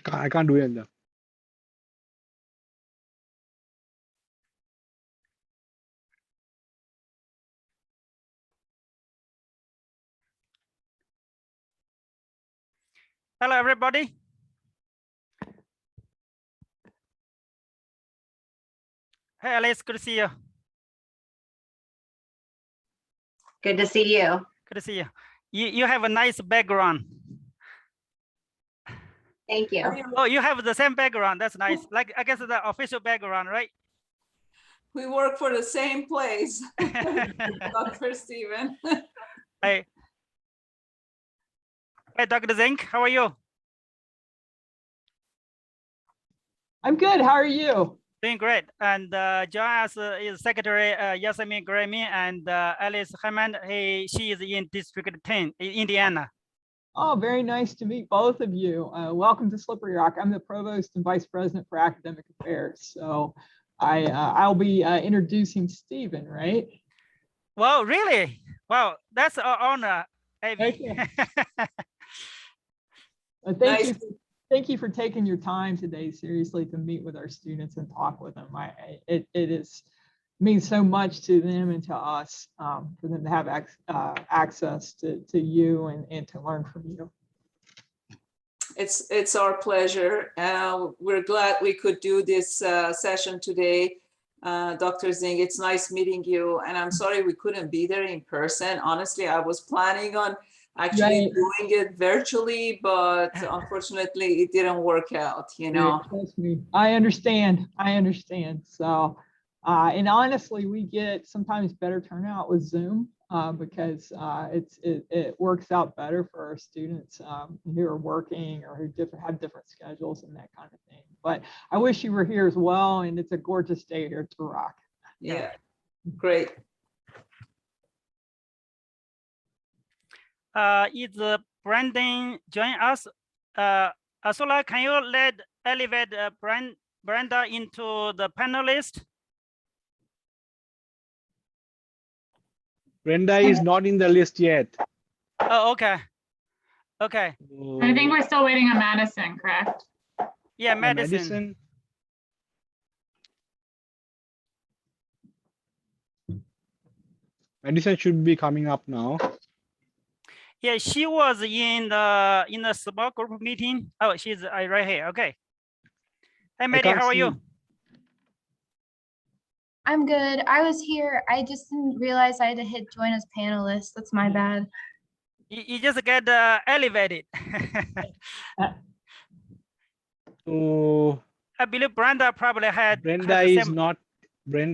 I can't do it. Hello, everybody. Hey, Alice, good to see you. Good to see you. Good to see you. You have a nice background. Thank you. Oh, you have the same background. That's nice. Like, I guess the official background, right? We work for the same place, Dr. Stephen. Hey, Dr. Zink, how are you? I'm good. How are you? Doing great. And join us is Secretary Yassmin Gramian and Alice Hammond. She is in District 10, Indiana. Oh, very nice to meet both of you. Welcome to Slippery Rock. I'm the Provost and Vice President for Academic Affairs. So I'll be introducing Stephen, right? Wow, really? Wow, that's an honor, Abby. Thank you for taking your time today seriously to meet with our students and talk with them. It means so much to them and to us for them to have access to you and to learn from you. It's our pleasure. We're glad we could do this session today. Dr. Zink, it's nice meeting you. And I'm sorry we couldn't be there in person. Honestly, I was planning on actually doing it virtually, but unfortunately it didn't work out, you know. Trust me, I understand. So, and honestly, we get sometimes better turnout with Zoom because it works out better for our students who are working or who have different schedules and that kind of thing. But I wish you were here as well, and it's a gorgeous day here to rock. Yeah, great. Is Brandon join us? Athula, can you elevate Brenda into the panelist? Brenda is not in the list yet. Oh, okay. Okay. I think we're still waiting on Madison, correct? Yeah, Madison. Madison should be coming up now. Yeah, she was in the small group meeting. Oh, she's right here. Okay. Hey, Maddie, how are you? I'm good. I was here. I just didn't realize I had to hit join as panelist. That's my bad. You just get elevated. So I believe Brenda probably had. Brenda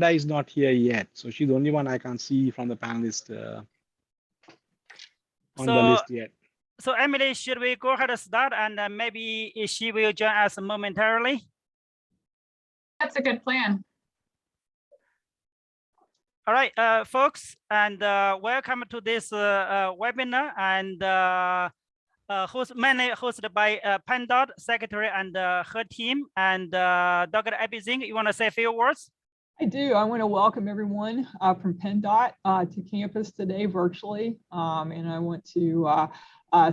is not here yet. So she's the only one I can see from the panelist on the list yet. So Emily, should we go ahead and start, and maybe she will join us momentarily? That's a good plan. All right, folks, and welcome to this webinar, and mainly hosted by PennDOT Secretary and her team. And Dr. Abbey Zink, you want to say a few words? I do. I want to welcome everyone from PennDOT to campus today virtually. And I want to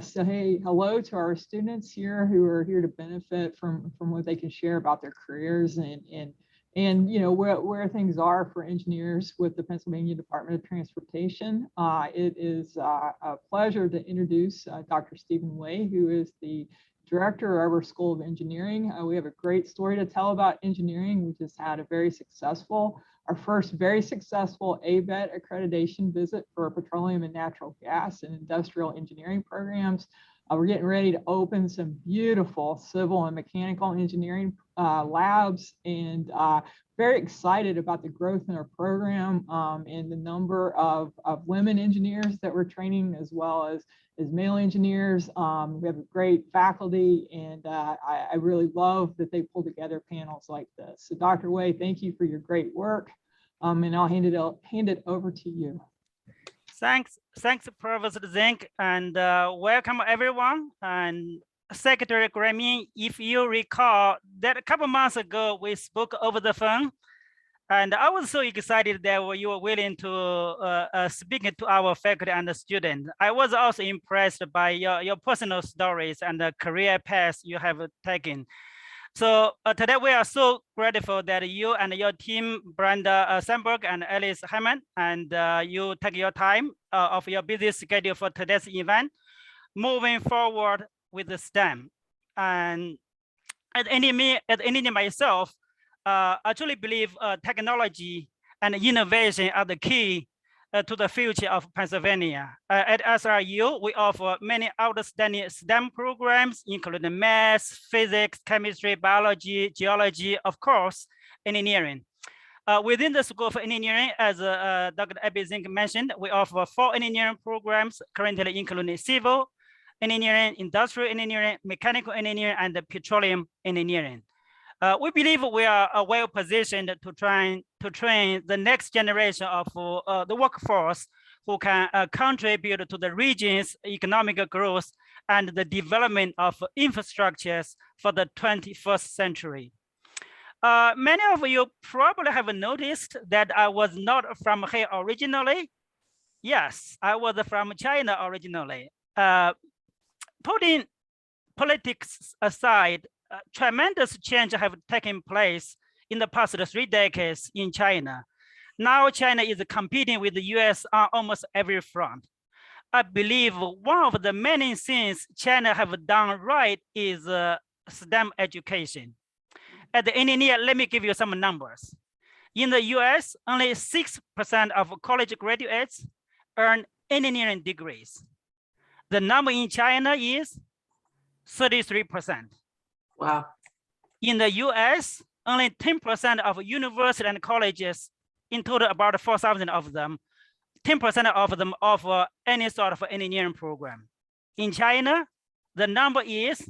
say hello to our students here who are here to benefit from what they can share about their careers and you know where things are for engineers with the Pennsylvania Department of Transportation. It is a pleasure to introduce Dr. Stephen Way, who is the director of our School of Engineering. We have a great story to tell about engineering. We just had our first very successful ABET accreditation visit for petroleum and natural gas and industrial engineering programs. We're getting ready to open some beautiful civil and mechanical engineering labs, and very excited about the growth in our program and the number of women engineers that we're training, as well as male engineers. We have a great faculty, and I really love that they pull together panels like this. So Dr. Way, thank you for your great work, and I'll hand it over to you. Thanks, Provost Zink, and welcome everyone. And Secretary Gramian, if you recall that a couple months ago we spoke over the phone, And I was so excited that you were willing to speak to our faculty and the students. I was also impressed by your personal stories and the career path you have taken. So today we are so grateful that you and your team, Brenda Sandberg and Alice Hammond, and you take your time of your busy schedule for today's event, moving forward with the STEM. And as any myself, I truly believe technology and innovation are the key to the future of Pennsylvania. At SRU, we offer many outstanding STEM programs, including math, physics, chemistry, biology, geology, of course, engineering. Within the School of Engineering, as Dr. Abbey Zink mentioned, we offer 4 engineering programs, currently including civil engineering, industrial engineering, mechanical engineering, and petroleum engineering. We believe we are well positioned to train the next generation of the workforce who can contribute to the region's economic growth and the development of infrastructures for the 21st century. Many of you probably have noticed that I was not from here originally. Yes, I was from China originally. Putting politics aside, tremendous change have taken place in the past 3 decades in China. Now China is competing with the US on almost every front. I believe one of the many things China have done right is STEM education. At the engineer, let me give you some numbers. In the US, only 6% of college graduates earn engineering degrees. The number in China is 33%. Wow. In the US, only 10% of universities and colleges, in total about 4,000 of them, 10% of them offer any sort of engineering program. In China, the number is,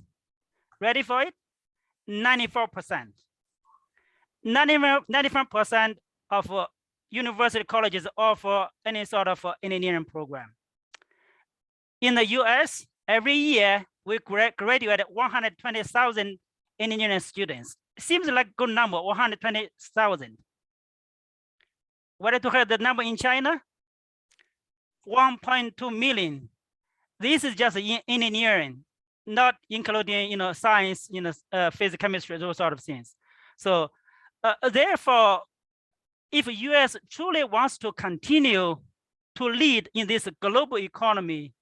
ready for it? 94%. 95% of university colleges offer any sort of engineering program. In the US, every year, we graduate 120,000 engineering students. Seems like a good number, 120,000. Whether to hear the number in China? 1.2 million. This is just in engineering, not including science, physics, chemistry, those sort of things. So therefore, if US truly wants to continue to lead in this global economy,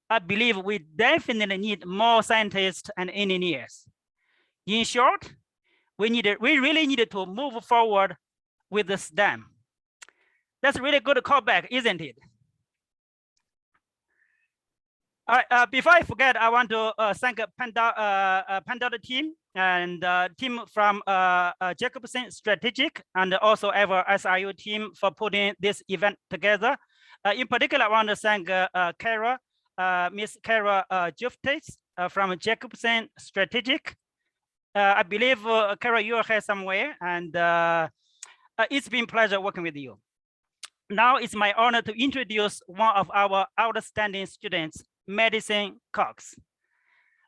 I believe we definitely need more scientists and engineers. In short, we really needed to move forward with the STEM. That's really good callback, isn't it? All right, before I forget, I want to thank PennDOT team and team from Jacobson Strategic and also our SRU team for putting this event together. In particular, I want to thank Miss Kara Juftes from Jacobson Strategic. I believe Kara, you are here somewhere, and it's been a pleasure working with you. Now it's my honor to introduce one of our outstanding students, Madison Cox.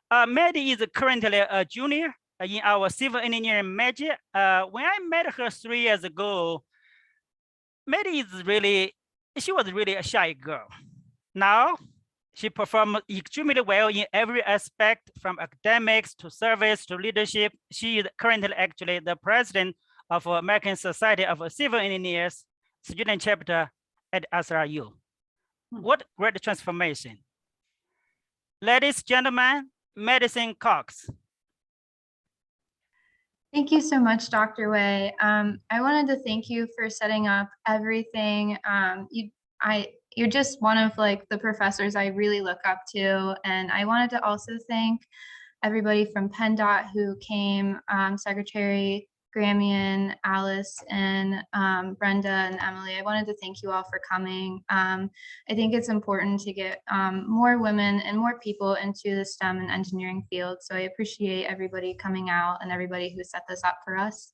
Maddie is currently a junior in our civil engineering major. When I met her 3 years ago, Maddie she was really a shy girl. Now, she performed extremely well in every aspect, from academics to service to leadership. She is currently actually the president of American Society of Civil Engineers student chapter at SRU. What great transformation. Ladies and gentlemen, Madison Cox. Thank you so much, Dr. Wei. I wanted to thank you for setting up everything. You're just one of the professors I really look up to. And I wanted to also thank everybody from PennDOT who came, Secretary Gramian, Alice, and Brenda and Emily. I wanted to thank you all for coming. I think it's important to get more women and more people into the STEM and engineering field. So I appreciate everybody coming out and everybody who set this up for us.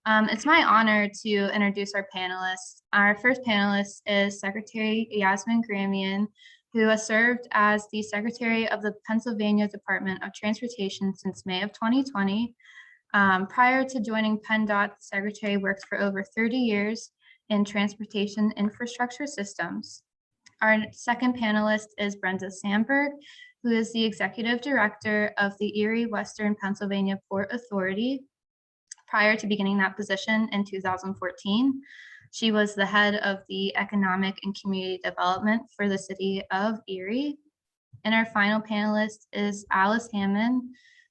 It's my honor to introduce our panelists. Our first panelist is Secretary Yassmin Gramian, who has served as the Secretary of the Pennsylvania Department of Transportation since May of 2020. Prior to joining PennDOT, the secretary worked for over 30 years in transportation infrastructure systems. Our second panelist is Brenda Sandberg, who is the executive director of the Erie Western Pennsylvania Port Authority. Prior to beginning that position in 2014, she was the head of the economic and community development for the city of Erie. And our final panelist is Alice Hammond,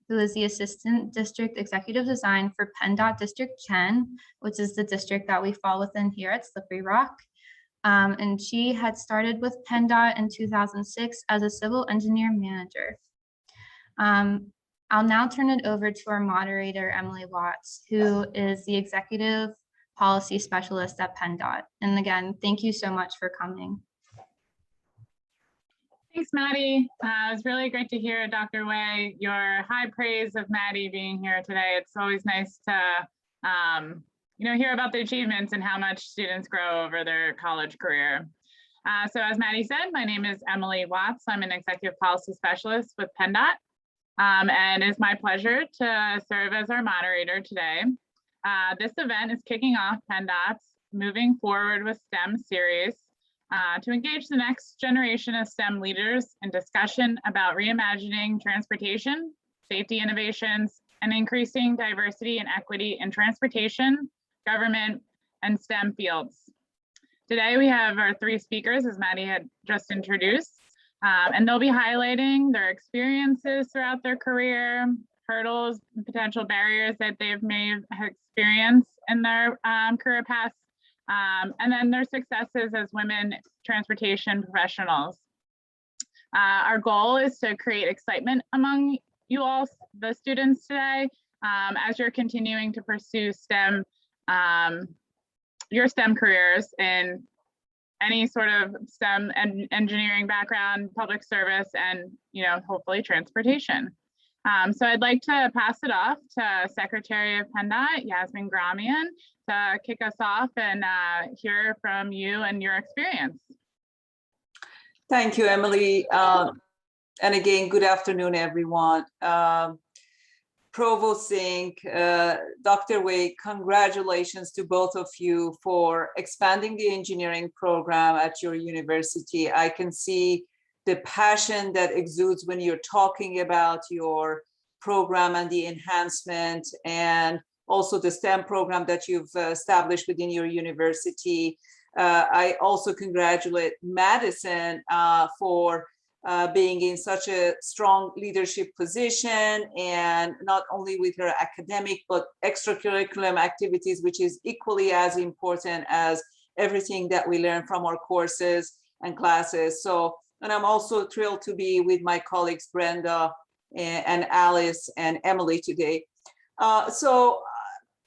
who is the Assistant District Executive Design for PennDOT District 10, which is the district that we fall within here at Slippery Rock. And she had started with PennDOT in 2006 as a civil engineer manager. I'll now turn it over to our moderator, Emily Watts, who is the Executive Policy Specialist at PennDOT. And again, thank you so much for coming. Thanks, Maddie. It was really great to hear, Dr. Wei, your high praise of Maddie being here today. It's always nice to hear about the achievements and how much students grow over their college career. So as Maddie said, my name is Emily Watts. I'm an Executive Policy Specialist with PennDOT. And it's my pleasure to serve as our moderator today. This event is kicking off PennDOT's Moving Forward with STEM series to engage the next generation of STEM leaders in discussion about reimagining transportation, safety innovations, and increasing diversity and equity in transportation, government, and STEM fields. Today we have our three speakers, as Maddie had just introduced. And they'll be highlighting their experiences throughout their career, hurdles, and potential barriers that may have experienced in their career paths, and then their successes as women transportation professionals. Our goal is to create excitement among you all, the students today, as you're continuing to pursue STEM, your STEM careers in any sort of STEM and engineering background, public service, and hopefully transportation. So I'd like to pass it off to Secretary of PennDOT, Yassmin Gramian, to kick us off and hear from you and your experience. Thank you, Emily. And again, good afternoon, everyone. Provost Zink, Dr. Wei, congratulations to both of you for expanding the engineering program at your university. I can see the passion that exudes when you're talking about your program and the enhancement, and also the STEM program that you've established within your university. I also congratulate Madison for being in such a strong leadership position, and not only with her academic but extracurricular activities, which is equally as important as everything that we learn from our courses and classes. So, and I'm also thrilled to be with my colleagues Brenda and Alice and Emily today. So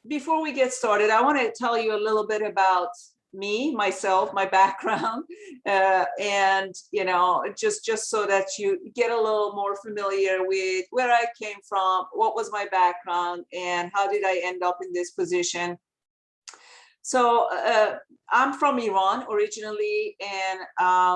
before we get started, I want to tell you a little bit about myself, my background, and just so that you get a little more familiar with where I came from, what was my background, and how did I end up in this position. So I'm from Iran originally, and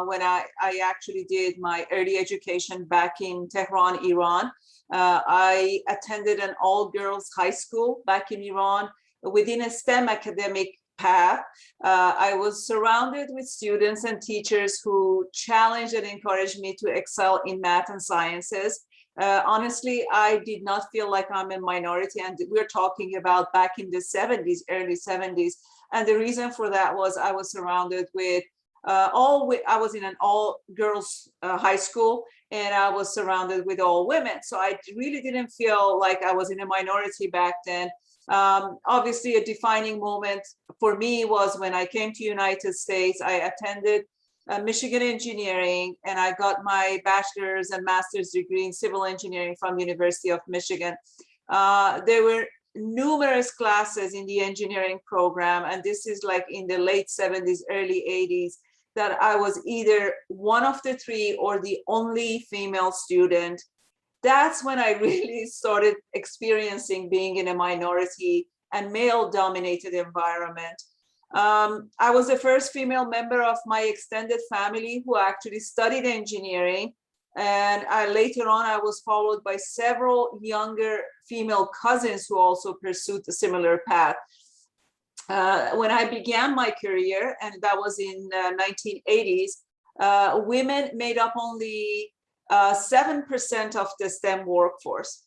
when I actually did my early education back in Tehran, Iran, I attended an all-girls high school back in Iran within a STEM academic path. I was surrounded with students and teachers who challenged and encouraged me to excel in math and sciences. Honestly, I did not feel like I'm a minority, and we're talking about back in the 70s, early 70s. And the reason for that was I was surrounded with I was in an all-girls high school, and I was surrounded with all women. So I really didn't feel like I was in a minority back then. Obviously, a defining moment for me was when I came to United States. I attended Michigan Engineering, and I got my bachelor's and master's degree in civil engineering from University of Michigan. There were numerous classes in the engineering program, and this is like in the late 70s, early 80s, that I was either one of the three or the only female student. That's when I really started experiencing being in a minority and male-dominated environment. I was the first female member of my extended family who actually studied engineering. And later on, I was followed by several younger female cousins who also pursued a similar path. When I began my career, and that was in 1980s, women made up only 7% of the STEM workforce.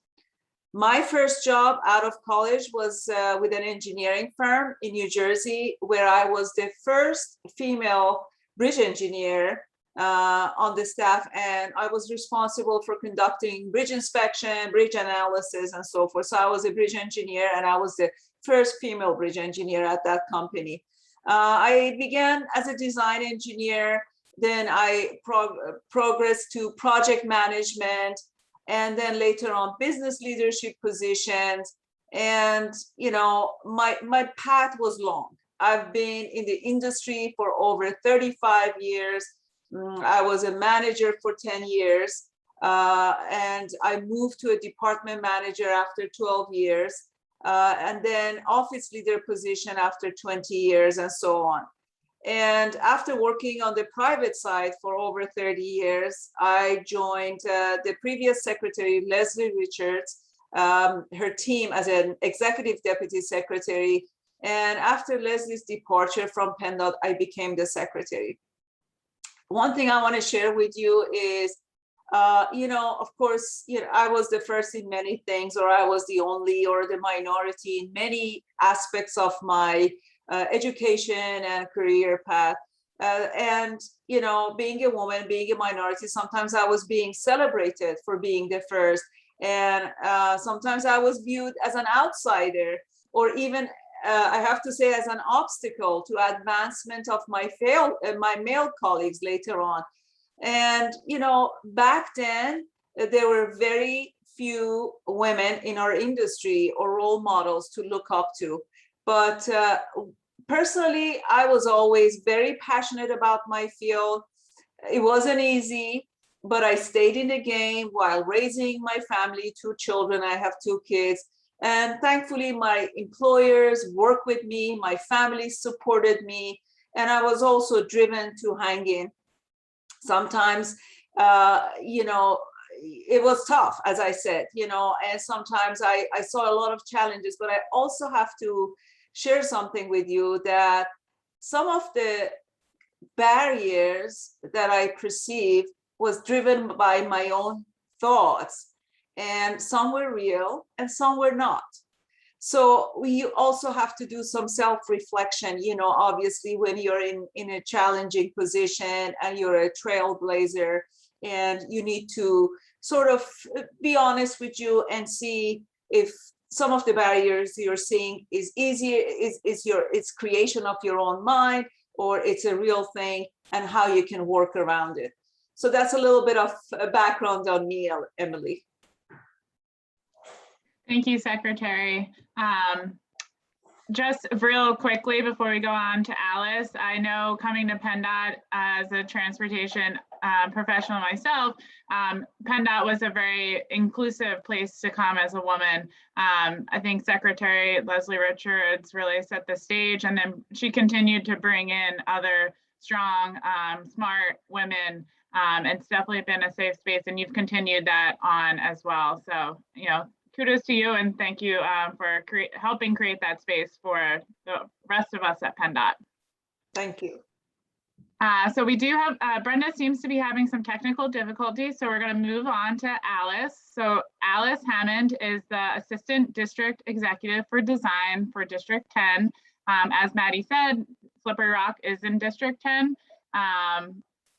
My first job out of college was with an engineering firm in New Jersey, where I was the first female bridge engineer on the staff, and I was responsible for conducting bridge inspection, bridge analysis, and so forth. So I was a bridge engineer, and I was the first female bridge engineer at that company. I began as a design engineer, then I progressed to project management, and then later on business leadership positions. And my path was long. I've been in the industry for over 35 years. I was a manager for 10 years, and I moved to a department manager after 12 years, and then office leader position after 20 years, and so on. And after working on the private side for over 30 years, I joined the previous secretary, Leslie Richards, her team as an executive deputy secretary. And after Leslie's departure from PennDOT, I became the secretary. One thing I want to share with you is, of course, I was the first in many things, or I was the only or the minority in many aspects of my education and career path. And being a woman, being a minority, sometimes I was being celebrated for being the first. And sometimes I was viewed as an outsider, or even I have to say as an obstacle to advancement of my male colleagues later on. And back then there were very few women in our industry or role models to look up to. But personally, I was always very passionate about my field. It wasn't easy, but I stayed in the game while raising my family, 2 children. I have 2 kids. And thankfully, my employers worked with me, my family supported me, and I was also driven to hang in. Sometimes, it was tough, as I said, and sometimes I saw a lot of challenges, but I also have to share something with you that some of the barriers that I perceived was driven by my own thoughts. And some were real and some were not. So we also have to do some self-reflection, obviously when you're in a challenging position and you're a trailblazer, and you need to sort of be honest with you and see if some of the barriers you're seeing is easier, it's creation of your own mind, or it's a real thing, and how you can work around it. So that's a little bit of a background on me, Emily. Thank you, Secretary. Just real quickly before we go on to Alice, I know coming to PennDOT as a transportation professional myself, PennDOT was a very inclusive place to come as a woman. I think Secretary Leslie Richards really set the stage, and then she continued to bring in other strong, smart women. And it's definitely been a safe space, and you've continued that on as well. So, kudos to you, and thank you for helping create that space for the rest of us at PennDOT. Thank you. So we do have, Brenda seems to be having some technical difficulties, so we're going to move on to Alice. So Alice Hammond is the Assistant District Executive for Design for District 10. As Maddie said, Slippery Rock is in District 10.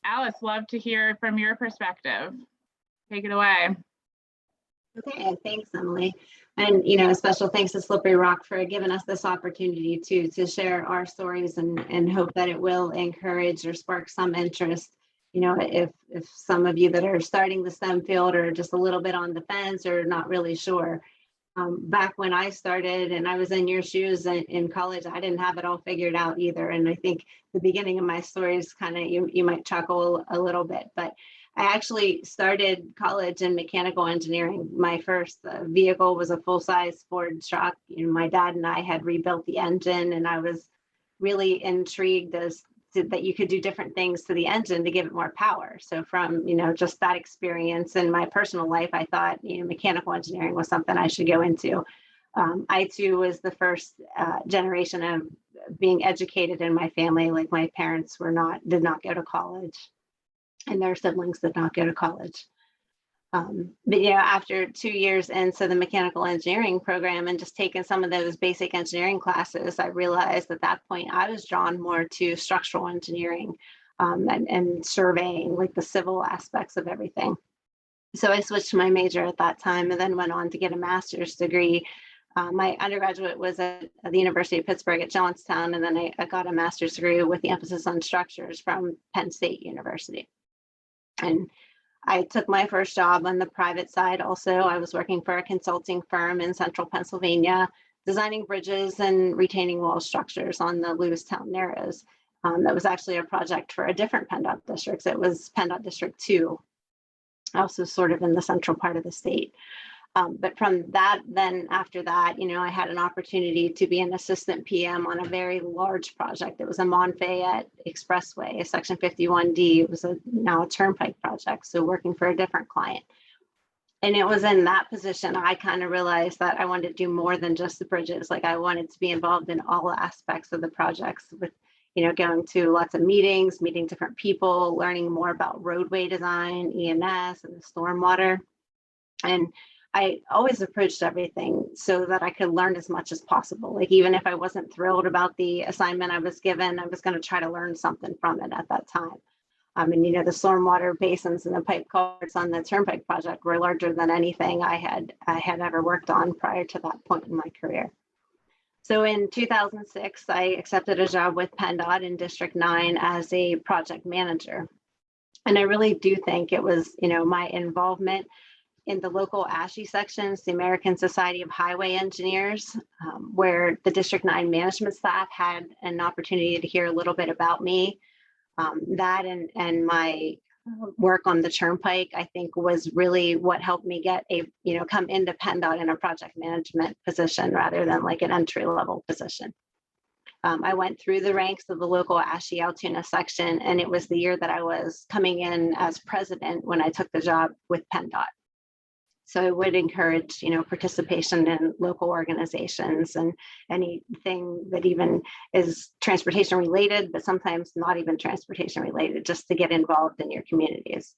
Alice, love to hear from your perspective. Take it away. Okay, thanks, Emily. And, a special thanks to Slippery Rock for giving us this opportunity to share our stories, and hope that it will encourage or spark some interest. If some of you that are starting the STEM field are just a little bit on the fence or not really sure. Back when I started and I was in your shoes in college, I didn't have it all figured out either. And I think the beginning of my story is kind of, you might chuckle a little bit, but I actually started college in mechanical engineering. My first vehicle was a full-size Ford truck. My dad and I had rebuilt the engine, and I was really intrigued as that you could do different things to the engine to give it more power. So from, just that experience in my personal life, I thought, mechanical engineering was something I should go into. I too was the first generation of being educated in my family. Like my parents did not go to college, and their siblings did not go to college. But after 2 years into the mechanical engineering program and just taking some of those basic engineering classes, I realized at that point I was drawn more to structural engineering and surveying, like the civil aspects of everything. So I switched my major at that time and then went on to get a master's degree. My undergraduate was at the University of Pittsburgh at Johnstown, and then I got a master's degree with the emphasis on structures from Penn State University. And I took my first job on the private side. Also, I was working for a consulting firm in central Pennsylvania, designing bridges and retaining wall structures on the Lewistown Narrows. That was actually a project for a different PennDOT district. It was PennDOT District 2, also sort of in the central part of the state. But from that, then after that, I had an opportunity to be an assistant PM on a very large project. It was a Monfayette Expressway, a Section 51D. It was now a turnpike project, so working for a different client. And it was in that position I kind of realized that I wanted to do more than just the bridges. Like I wanted to be involved in all aspects of the projects with, going to lots of meetings, meeting different people, learning more about roadway design, ENS, and the stormwater. And I always approached everything so that I could learn as much as possible. Like even if I wasn't thrilled about the assignment I was given, I was going to try to learn something from it at that time. And the stormwater basins and the pipe culverts on the turnpike project were larger than anything I had ever worked on prior to that point in my career. So in 2006, I accepted a job with PennDOT in District 9 as a project manager. And I really do think it was, my involvement in the local ASHE sections, the American Society of Highway Engineers, where the District 9 management staff had an opportunity to hear a little bit about me. That and my work on the turnpike, I think, was really what helped me get come into PennDOT in a project management position rather than like an entry level position. I went through the ranks of the local ASHE Altoona section, and it was the year that I was coming in as president when I took the job with PennDOT. So I would encourage, participation in local organizations and anything that even is transportation related, but sometimes not even transportation related, just to get involved in your communities.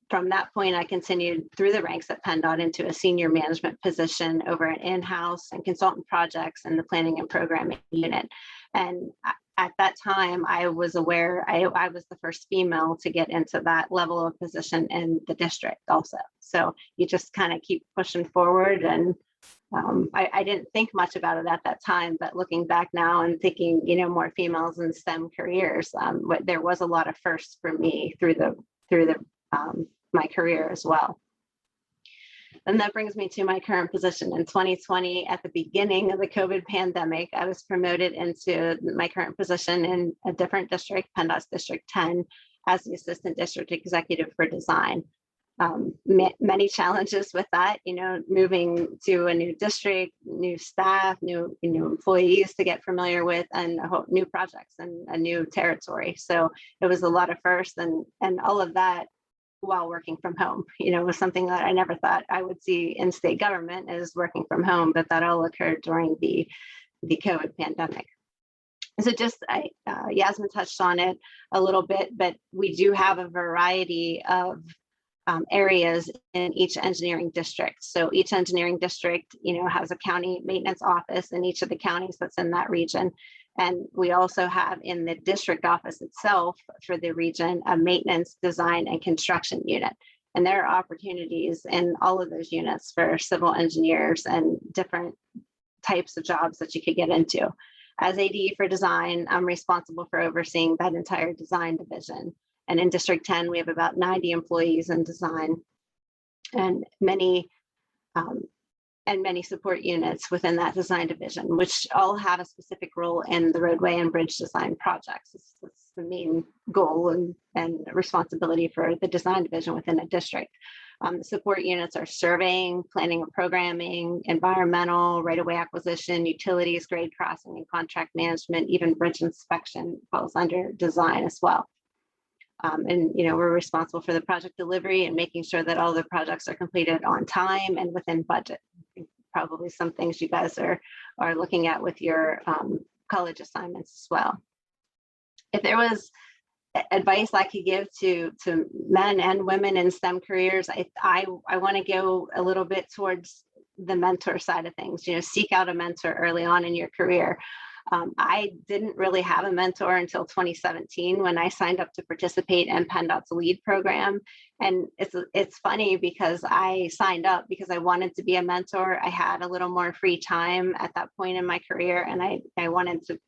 From that point, I continued through the ranks at PennDOT into a senior management position over an in-house and consultant projects and the planning and programming unit. And at that time, I was aware I was the first female to get into that level of position in the district also. So you just kind of keep pushing forward. And I didn't think much about it at that time, but looking back now and thinking, more females in STEM careers, there was a lot of firsts for me through my career as well. And that brings me to my current position. In 2020, at the beginning of the COVID pandemic, I was promoted into my current position in a different district, PennDOT's District 10, as the Assistant District Executive for Design. Many challenges with that, moving to a new district, new staff, new employees to get familiar with, and new projects and a new territory. So it was a lot of firsts, and all of that while working from home, was something that I never thought I would see in state government, is working from home, but that all occurred during the COVID pandemic. So Yassmin touched on it a little bit, but we do have a variety of areas in each engineering district. So each engineering district, has a county maintenance office in each of the counties that's in that region. And we also have in the district office itself for the region, a maintenance, design, and construction unit. And there are opportunities in all of those units for civil engineers and different types of jobs that you could get into. As AD for design, I'm responsible for overseeing that entire design division. And in District 10, we have about 90 employees in design, and many and many support units within that design division, which all have a specific role in the roadway and bridge design projects. It's the main goal and responsibility for the design division within a district. Support units are surveying, planning and programming, environmental, right-of-way acquisition, utilities, grade crossing, and contract management. Even bridge inspection falls under design as well. And we're responsible for the project delivery and making sure that all the projects are completed on time and within budget. Probably some things you guys are looking at with your college assignments as well. If there was advice I could give to men and women in STEM careers, I want to go a little bit towards the mentor side of things. Seek out a mentor early on in your career. I didn't really have a mentor until 2017 when I signed up to participate in PennDOT's LEAD program. And it's funny because I signed up because I wanted to be a mentor. I had a little more free time at that point in my career, and I wanted to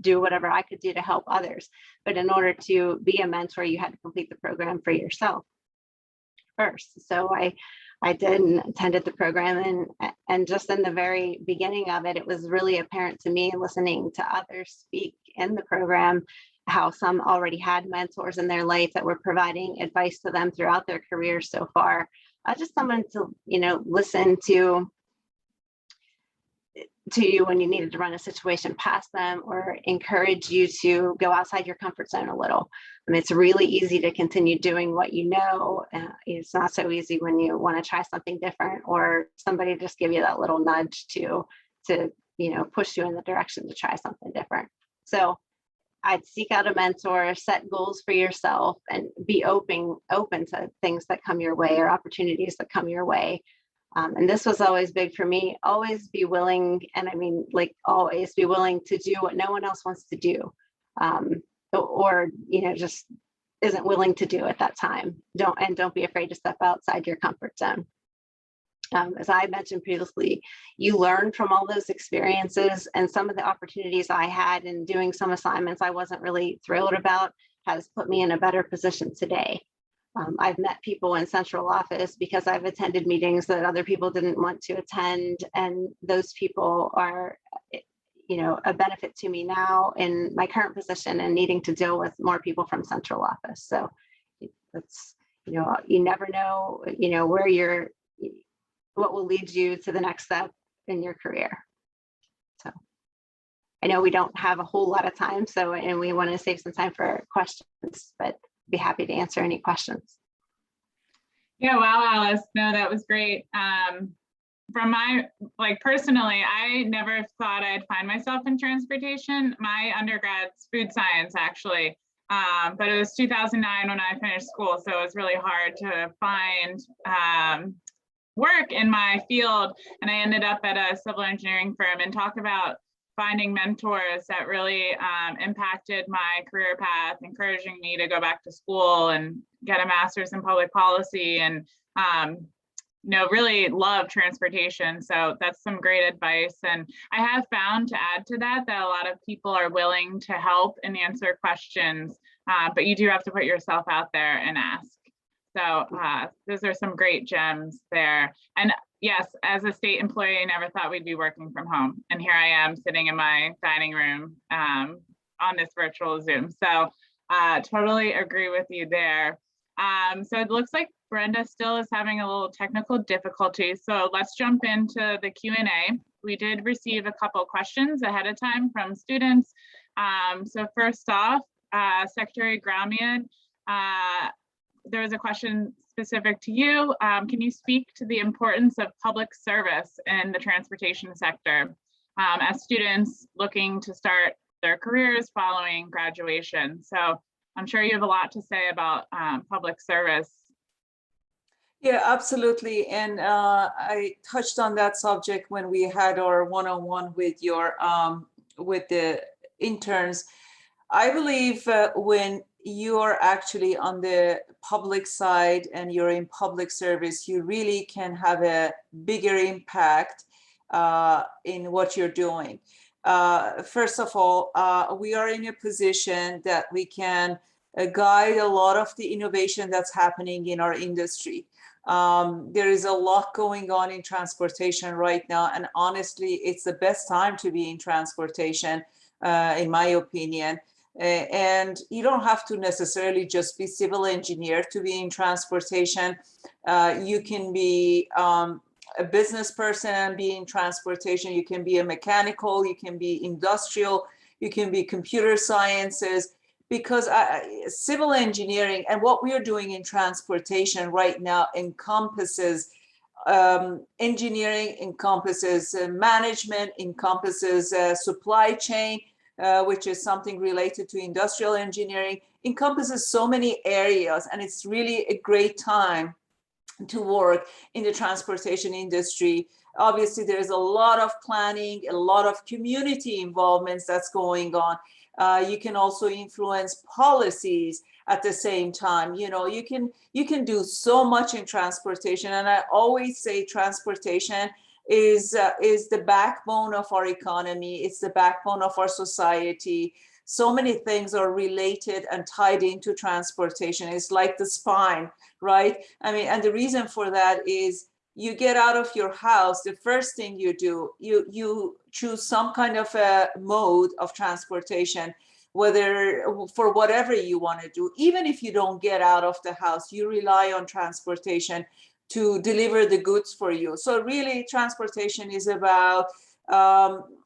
do whatever I could do to help others. But in order to be a mentor, you had to complete the program for yourself first. So I did and attended the program, and just in the very beginning of it, it was really apparent to me, listening to others speak in the program, how some already had mentors in their life that were providing advice to them throughout their careers so far. Just someone to listen to you when you needed to run a situation past them, or encourage you to go outside your comfort zone a little. I mean, it's really easy to continue doing what you know. It's not so easy when you want to try something different, or somebody just give you that little nudge to push you in the direction to try something different. So I'd seek out a mentor, set goals for yourself, and be open to things that come your way or opportunities that come your way. And this was always big for me. Always be willing, and I mean, like, always be willing to do what no one else wants to do, or just isn't willing to do at that time. Don't be afraid to step outside your comfort zone. As I mentioned previously, you learn from all those experiences, and some of the opportunities I had in doing some assignments I wasn't really thrilled about has put me in a better position today. I've met people in central office because I've attended meetings that other people didn't want to attend, and those people are, a benefit to me now in my current position and needing to deal with more people from central office. So that's, you never know, where what will lead you to the next step in your career. So I know we don't have a whole lot of time, and we want to save some time for questions, but be happy to answer any questions. Yeah, wow, Alice. No, that was great. From my, personally, I never thought I'd find myself in transportation. My undergrad's food science, actually. But it was 2009 when I finished school, so it was really hard to find work in my field. And I ended up at a civil engineering firm, and talk about finding mentors that really impacted my career path, encouraging me to go back to school and get a master's in public policy, and really love transportation. So that's some great advice. And I have found, to add to that, that a lot of people are willing to help and answer questions, but you do have to put yourself out there and ask. So those are some great gems there. And yes, as a state employee, I never thought we'd be working from home. And here I am sitting in my dining room on this virtual Zoom. So totally agree with you there. So it looks like Brenda still is having a little technical difficulty. So let's jump into the Q&A. We did receive a couple questions ahead of time from students. So first off, Secretary Gramian, there was a question specific to you. Can you speak to the importance of public service in the transportation sector as students looking to start their careers following graduation? So I'm sure you have a lot to say about public service. Yeah, absolutely. And I touched on that subject when we had our one-on-one with with the interns. I believe when you're actually on the public side and you're in public service, you really can have a bigger impact in what you're doing. First of all, we are in a position that we can guide a lot of the innovation that's happening in our industry. There is a lot going on in transportation right now, and honestly, it's the best time to be in transportation, in my opinion. And you don't have to necessarily just be civil engineer to be in transportation. You can be a business person and be in transportation. You can be a mechanical, you can be industrial, you can be computer sciences, because civil engineering and what we are doing in transportation right now encompasses engineering, encompasses management, encompasses supply chain, which is something related to industrial engineering, encompasses so many areas, and it's really a great time to work in the transportation industry. Obviously, there's a lot of planning, a lot of community involvements that's going on. You can also influence policies at the same time. You know, you can do so much in transportation, and I always say transportation is the backbone of our economy. It's the backbone of our society. So many things are related and tied into transportation. It's like the spine, right? I mean, and the reason for that is you get out of your house, the first thing you do, you choose some kind of a mode of transportation, whether for whatever you want to do. Even if you don't get out of the house, you rely on transportation to deliver the goods for you. So really, transportation is about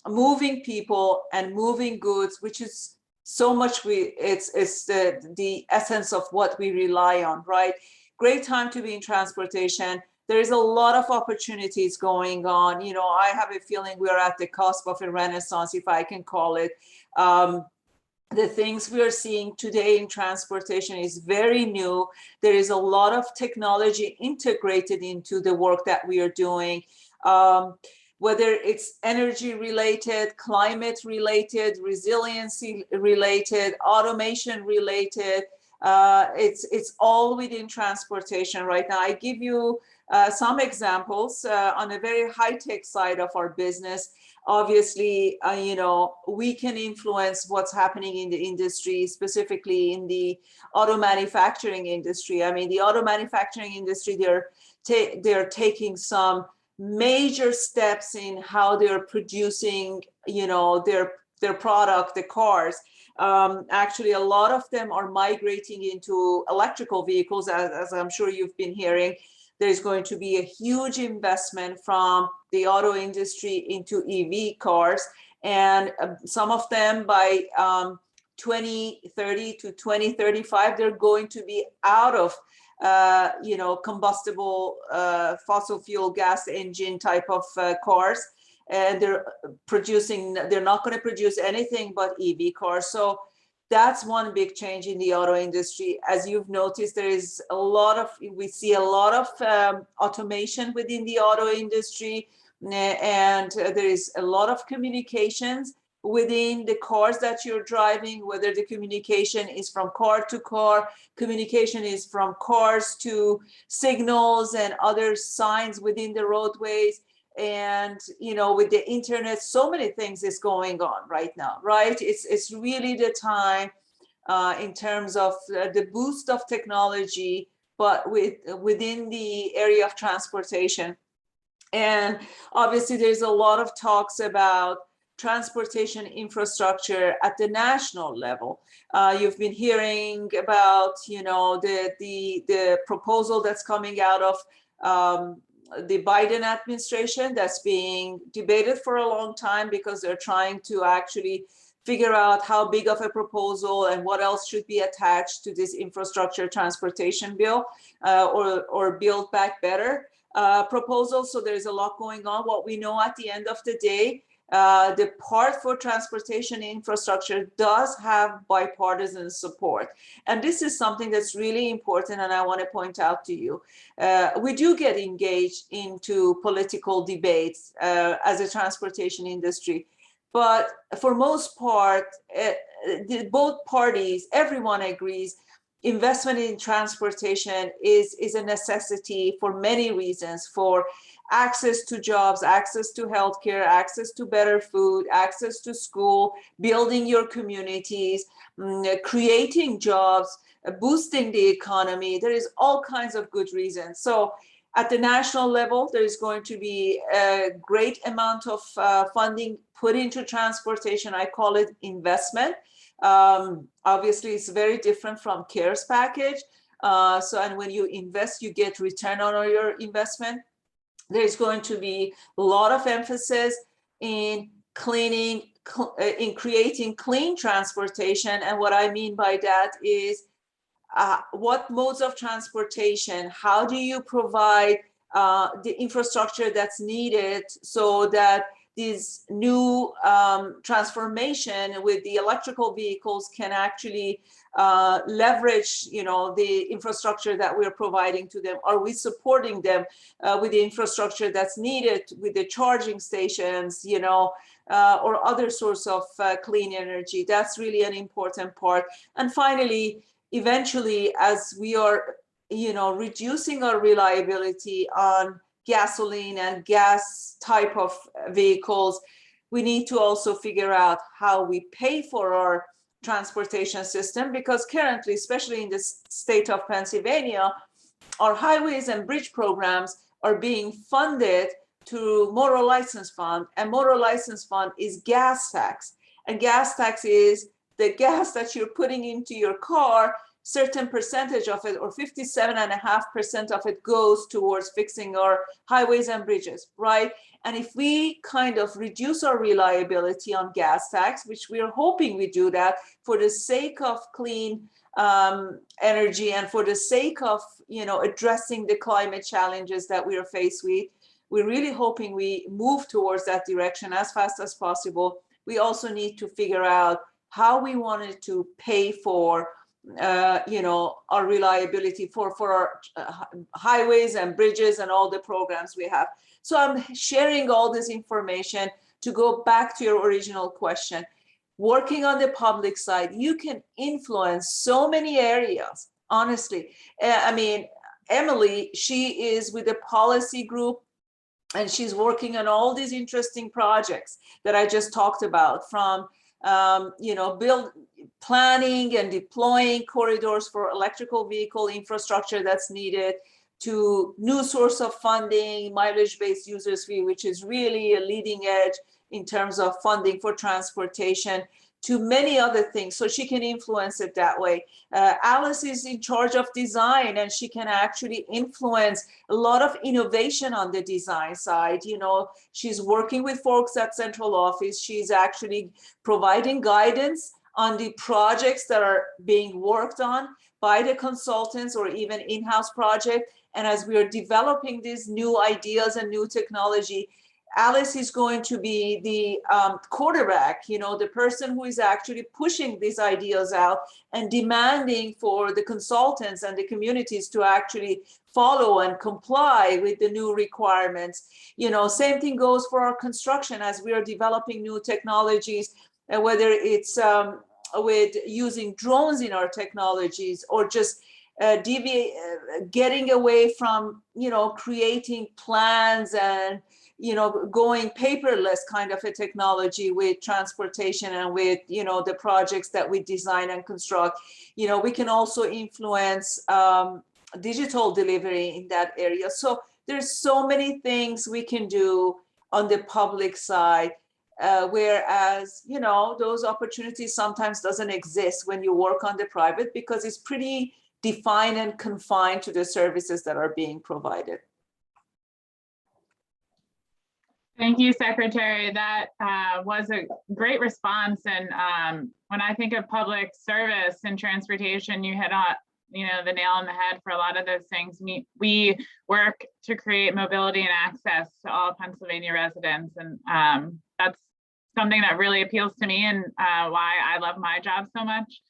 moving people and moving goods, which is so much it's the essence of what we rely on, right? Great time to be in transportation. There is a lot of opportunities going on. You know, I have a feeling we are at the cusp of a renaissance, if I can call it. The things we are seeing today in transportation is very new. There is a lot of technology integrated into the work that we are doing. Whether it's energy related, climate related, resiliency related, automation related, it's all within transportation right now. I give you some examples on a very high-tech side of our business. Obviously, you know, we can influence what's happening in the industry, specifically in the auto manufacturing industry. I mean, the auto manufacturing industry, they're taking some major steps in how they're producing, you know, their product, the cars. Actually, a lot of them are migrating into electrical vehicles, as I'm sure you've been hearing. There's going to be a huge investment from the auto industry into EV cars, and some of them by 2030 to 2035, they're going to be out of you know, combustible fossil fuel gas engine type of cars, and they're not going to produce anything but EV cars. So that's one big change in the auto industry. As you've noticed, we see a lot of automation within the auto industry, and there is a lot of communications within the cars that you're driving, whether the communication is from car to car, communication is from cars to signals and other signs within the roadways. And, you know, with the internet, so many things is going on right now, right? It's really the time in terms of the boost of technology, but within the area of transportation. And obviously there's a lot of talks about transportation infrastructure at the national level. You've been hearing about, you know, the proposal that's coming out of the Biden administration that's being debated for a long time, because they're trying to actually figure out how big of a proposal and what else should be attached to this infrastructure transportation bill, or Build Back Better proposal. So there's a lot going on. What we know at the end of the day, the part for transportation infrastructure does have bipartisan support. And this is something that's really important, and I want to point out to you. We do get engaged into political debates as a transportation industry, but for most part, both parties, everyone agrees investment in transportation is a necessity for many reasons, for access to jobs, access to healthcare, access to better food, access to school, building your communities, creating jobs, boosting the economy. There is all kinds of good reasons. So at the national level, there is going to be a great amount of funding put into transportation. I call it investment. Obviously, it's very different from CARES package. And when you invest, you get return on your investment. There's going to be a lot of emphasis in creating clean transportation. And what I mean by that is what modes of transportation, how do you provide the infrastructure that's needed so that this new transformation with the electrical vehicles can actually leverage, the infrastructure that we're providing to them? Are we supporting them with the infrastructure that's needed, with the charging stations, or other source of clean energy? That's really an important part. And finally, eventually, as we are, reducing our reliability on gasoline and gas type of vehicles, we need to also figure out how we pay for our transportation system, because currently, especially in the state of Pennsylvania, our highways and bridge programs are being funded through motor license fund, and motor license fund is gas tax, and gas tax is the gas that you're putting into your car. Certain percentage of it, or 57.5% of it, goes towards fixing our highways and bridges, right? And if we kind of reduce our reliability on gas tax, which we are hoping we do that for the sake of clean energy and for the sake of, addressing the climate challenges that we are faced with, we're really hoping we move towards that direction as fast as possible. We also need to figure out how we wanted to pay for our reliability for our highways and bridges and all the programs we have. So I'm sharing all this information to go back to your original question. Working on the public side, you can influence so many areas, honestly. Emily, she is with a policy group, and she's working on all these interesting projects that I just talked about, from planning and deploying corridors for electrical vehicle infrastructure that's needed, to new source of funding, mileage-based users fee, which is really a leading edge in terms of funding for transportation, to many other things. So she can influence it that way. Alice is in charge of design, and she can actually influence a lot of innovation on the design side. She's working with folks at central office. She's actually providing guidance on the projects that are being worked on by the consultants or even in-house project. And as we are developing these new ideas and new technology, Alice is going to be the quarterback, the person who is actually pushing these ideas out and demanding for the consultants and the communities to actually follow and comply with the new requirements. Same thing goes for our construction as we are developing new technologies, whether it's with using drones in our technologies, or just getting away from, creating plans and, going paperless kind of a technology with transportation and with, the projects that we design and construct. We can also influence digital delivery in that area. So there's so many things we can do on the public side. Whereas, those opportunities sometimes doesn't exist when you work on the private, because it's pretty defined and confined to the services that are being provided. Thank you, Secretary. That was a great response. And when I think of public service and transportation, you hit on, the nail on the head for a lot of those things. We work to create mobility and access to all Pennsylvania residents. And that's something that really appeals to me, and why I love my job so much.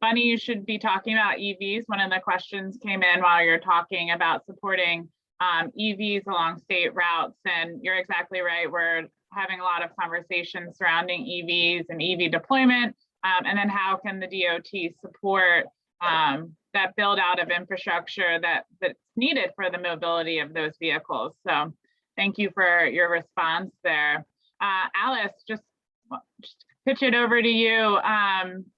Bunny, you should be talking about EVs. One of the questions came in while you're talking about supporting EVs along state routes, and you're exactly right. We're having a lot of conversations surrounding EVs and EV deployment, and then how can the DOT support that build out of infrastructure that's needed for the mobility of those vehicles. So thank you for your response there. Alice, just pitch it over to you.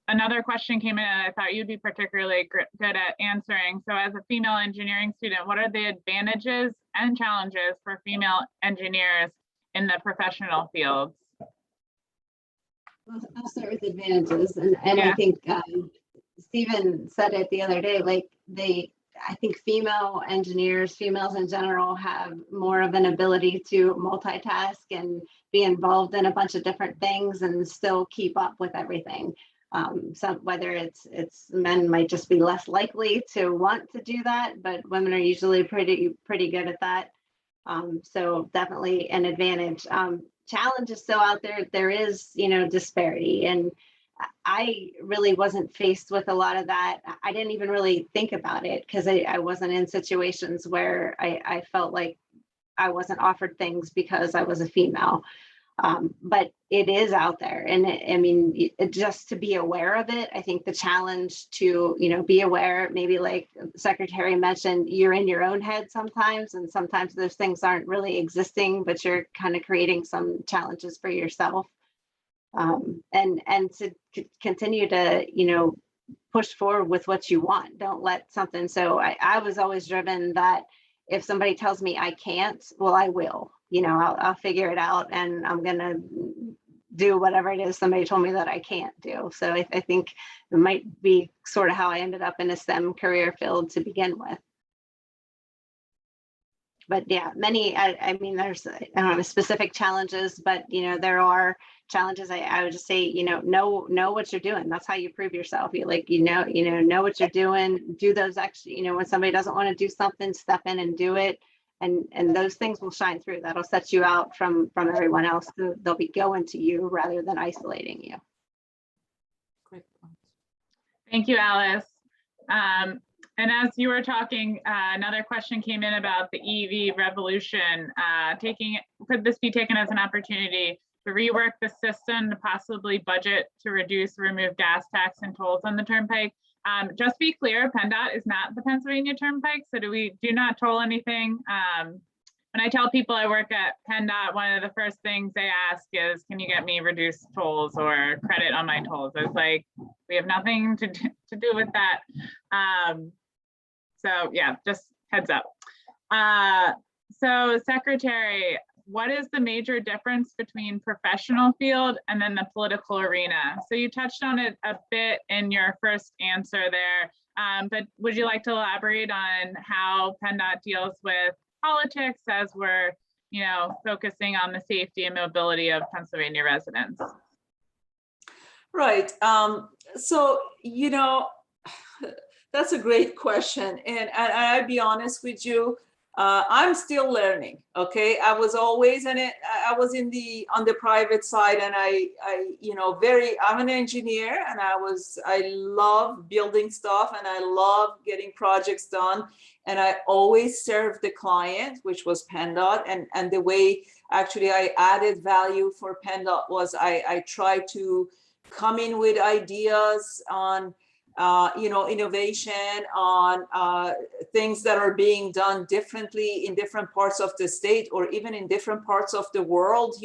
Another question came in and I thought you'd be particularly good at answering. So as a female engineering student, what are the advantages and challenges for female engineers in the professional fields? Well, I'll start with advantages. And Yeah. I think Stephen said it the other day, like I think female engineers, females in general, have more of an ability to multitask and be involved in a bunch of different things and still keep up with everything. So whether it's men might just be less likely to want to do that, but women are usually pretty good at that. So definitely an advantage. Challenge is still out there. There is, disparity, and I really wasn't faced with a lot of that. I didn't even really think about it because I wasn't in situations where I felt like I wasn't offered things because I was a female. But it is out there. And just to be aware of it, I think the challenge to, be aware, maybe like the Secretary mentioned, you're in your own head sometimes, and sometimes those things aren't really existing, but you're kind of creating some challenges for yourself. And to continue to, push forward with what you want. Don't let something. So I was always driven that if somebody tells me I can't, well, I will, I'll figure it out, and I'm going to do whatever it is somebody told me that I can't do. So I think it might be sort of how I ended up in a STEM career field to begin with. But yeah, many, there's, I don't know, specific challenges, but, there are challenges. I would just say, know what you're doing. That's how you prove yourself. You know what you're doing, do those extra, when somebody doesn't want to do something, step in and do it. And those things will shine through. That'll set you out from everyone else. They'll be going to you rather than isolating you. Great point. Thank you, Alice. And as you were talking, another question came in about the EV revolution. Could this be taken as an opportunity to rework the system to possibly budget to reduce, remove gas tax and tolls on the turnpike? Just be clear, PennDOT is not the Pennsylvania Turnpike, so do not toll anything. When I tell people I work at PennDOT, one of the first things they ask is, can you get me reduced tolls or credit on my tolls? It's like, we have nothing to do with that. So yeah, just heads up. So Secretary, what is the major difference between professional field and then the political arena? So you touched on it a bit in your first answer there, but would you like to elaborate on how PennDOT deals with politics as we're, focusing on the safety and mobility of Pennsylvania residents? Right. So, that's a great question. And I'll be honest with you, I'm still learning. Okay. I was always on the private side, and I'm an engineer, and I love building stuff, and I love getting projects done. And I always served the client, which was PennDOT. And the way actually I added value for PennDOT was I tried to come in with ideas on innovation, on things that are being done differently in different parts of the state or even in different parts of the world,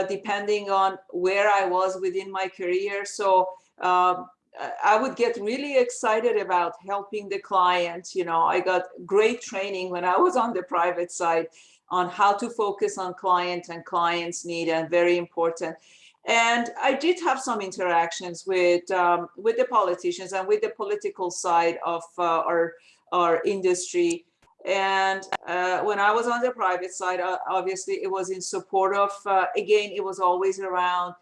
depending on where I was within my career. So I would get really excited about helping the client. I got great training when I was on the private side on how to focus on client and client's need, and very important. And I did have some interactions with the politicians and with the political side of our industry. And when I was on the private side, obviously it was in support of, again, it was always around,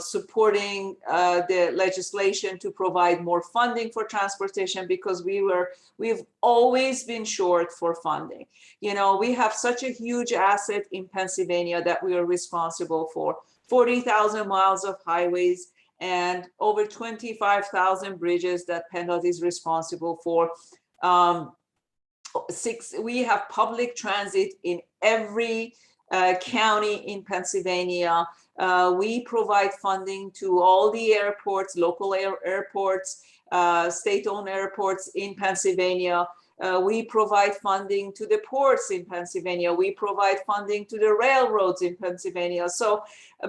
supporting the legislation to provide more funding for transportation, because we've always been short for funding. We have such a huge asset in Pennsylvania that we are responsible for. 40,000 miles of highways and over 25,000 bridges that PennDOT is responsible for. We have public transit in every county in Pennsylvania. We provide funding to all the airports, local airports. state-owned airports in Pennsylvania. We provide funding to the ports in Pennsylvania. We provide funding to the railroads in Pennsylvania. So,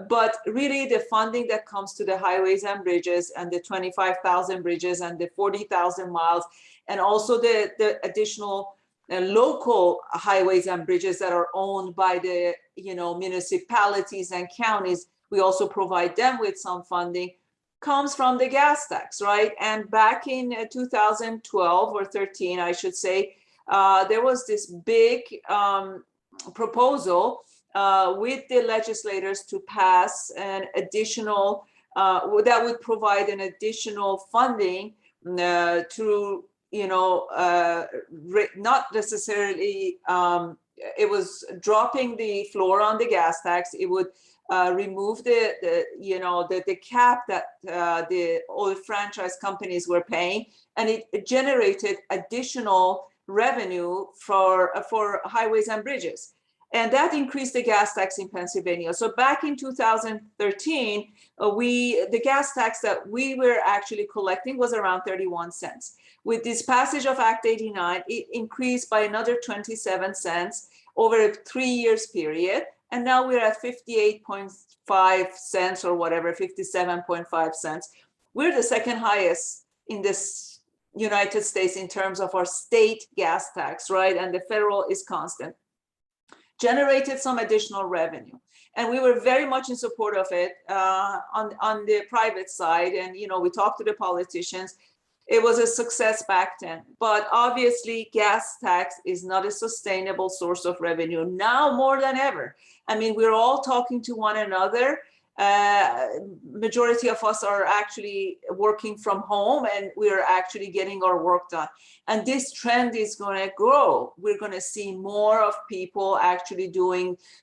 but really the funding that comes to the highways and bridges and the 25,000 bridges and the 40,000 miles, and also the additional local highways and bridges that are owned by the municipalities and counties, we also provide them with some funding, comes from the gas tax, right? And back in 2012 or 13, I should say, there was this big proposal with the legislators to pass an additional, that would provide an additional funding to, not necessarily, it was dropping the floor on the gas tax. It would remove the cap that the oil franchise companies were paying, and it generated additional revenue for highways and bridges, and that increased the gas tax in Pennsylvania. So back in 2013, the gas tax that we were actually collecting was around 31 cents. With this passage of Act 89, it increased by another 27 cents over a 3 years period. And now we're at 58.5 cents or whatever, 57.5 cents. We're the second highest in this United States in terms of our state gas tax, right? And the federal is constant. Generated some additional revenue. And we were very much in support of it on the private side. And, we talked to the politicians. It was a success back then, but obviously gas tax is not a sustainable source of revenue now more than ever. I mean, we're all talking to one another. Majority of us are actually working from home, and we're actually getting our work done. And this trend is going to grow. We're going to see more of people actually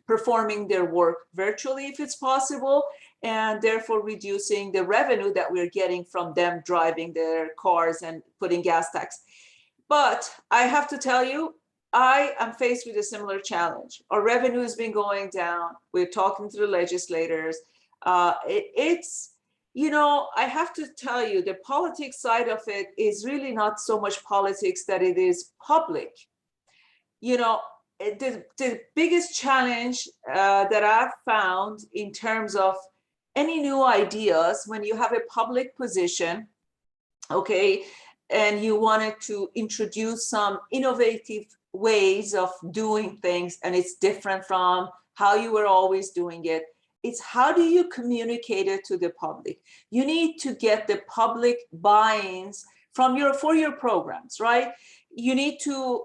performing their work virtually if it's possible, and therefore reducing the revenue that we're getting from them driving their cars and putting gas tax. But I have to tell you, I am faced with a similar challenge. Our revenue has been going down. We're talking to the legislators. It's, I have to tell you, the politics side of it is really not so much politics that it is public. The biggest challenge that I've found in terms of any new ideas, when you have a public position, okay, and you wanted to introduce some innovative ways of doing things, and it's different from how you were always doing it, it's how do you communicate it to the public? You need to get the public buy-ins for your programs, right? You need to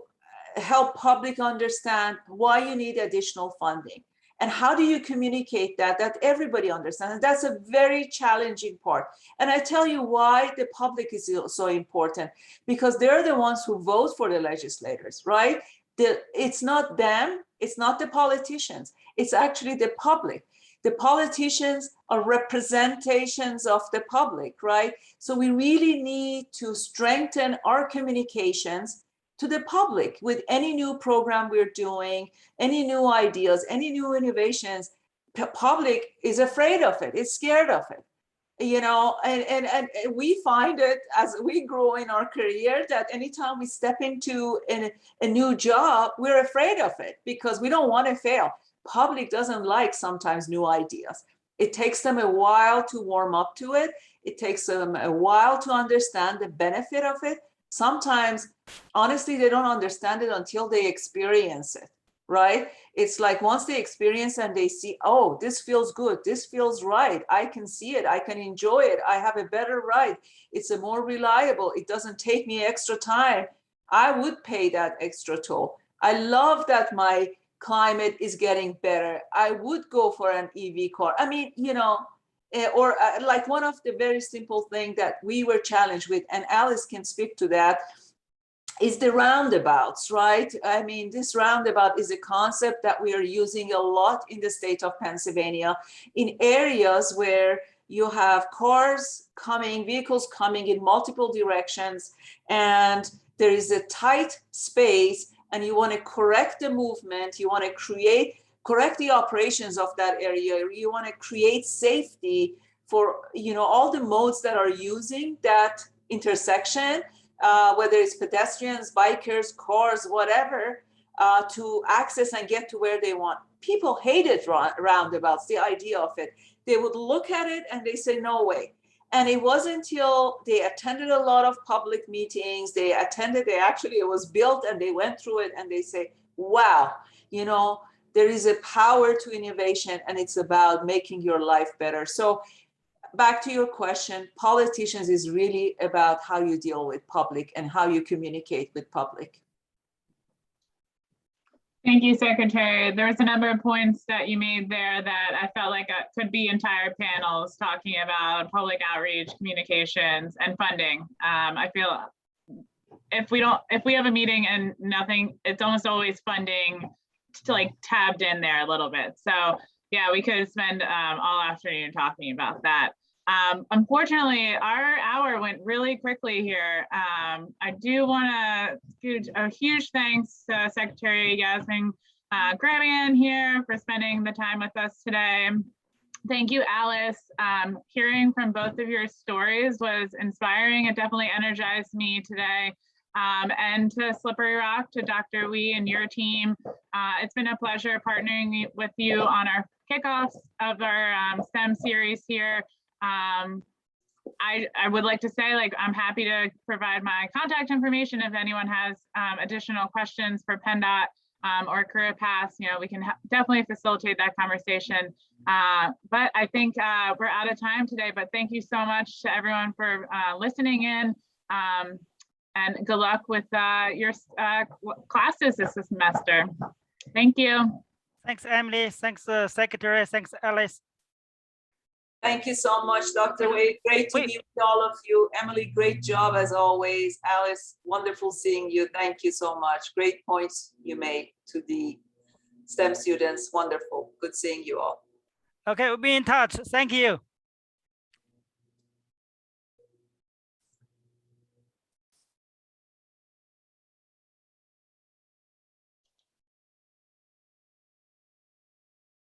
help public understand why you need additional funding. And how do you communicate that everybody understands? And that's a very challenging part. And I tell you why the public is so important, because they're the ones who vote for the legislators, right? It's not them, it's not the politicians, it's actually the public. The politicians are representations of the public, right? So we really need to strengthen our communications to the public with any new program we're doing, any new ideas, any new innovations. Public is afraid of it, it's scared of it, and we find it as we grow in our career that anytime we step into a new job, we're afraid of it because we don't want to fail. Public doesn't like sometimes new ideas. It takes them a while to warm up to it. It takes them a while to understand the benefit of it. Sometimes, honestly, they don't understand it until they experience it, right? It's like once they experience and they see, oh, this feels good, this feels right, I can see it, I can enjoy it, I have a better ride, it's a more reliable, it doesn't take me extra time, I would pay that extra toll. I love that my climate is getting better. I would go for an EV car. I mean, or like one of the very simple things that we were challenged with, and Alice can speak to that, is the roundabouts, right? I mean, this roundabout is a concept that we are using a lot in the state of Pennsylvania in areas where you have vehicles coming in multiple directions, and there is a tight space, and you want to correct the movement, you want to correct the operations of that area, you want to create safety for all the modes that are using that intersection, whether it's pedestrians, bikers, cars, whatever, to access and get to where they want. People hated roundabouts, the idea of it. They would look at it and they say, no way. And it wasn't until they attended a lot of public meetings, it was built and they went through it and they say, wow, you know, there is a power to innovation and it's about making your life better. So back to your question, politicians is really about how you deal with public and how you communicate with public. Thank you, Secretary. There was a number of points that you made there that I felt like could be entire panels talking about public outreach, communications, and funding. I feel if we have a meeting and nothing, it's almost always funding to like tabbed in there a little bit. So yeah, we could spend all afternoon talking about that. Unfortunately, our hour went really quickly here. I do want to give a huge thanks to Secretary Yassmin Gramian here for spending the time with us today. Thank you, Alice. Hearing from both of your stories was inspiring. It definitely energized me today. And to Slippery Rock, to Dr. Wee and your team, it's been a pleasure partnering with you on our kickoffs of our STEM series here. I would like to say, like, I'm happy to provide my contact information if anyone has additional questions for PennDOT or career paths. You know, we can definitely facilitate that conversation. But I think we're out of time today, but thank you so much to everyone for listening in, and good luck with your classes this semester. Thank you. Thanks, Emily. Thanks, Secretary. Thanks, Alice. Thank you so much, Dr. Wade. Great to be with all of you. Emily, great job as always. Alice, wonderful seeing you. Thank you so much. Great points you made to the STEM students. Wonderful. Good seeing you all. Okay, we'll be in touch. Thank you.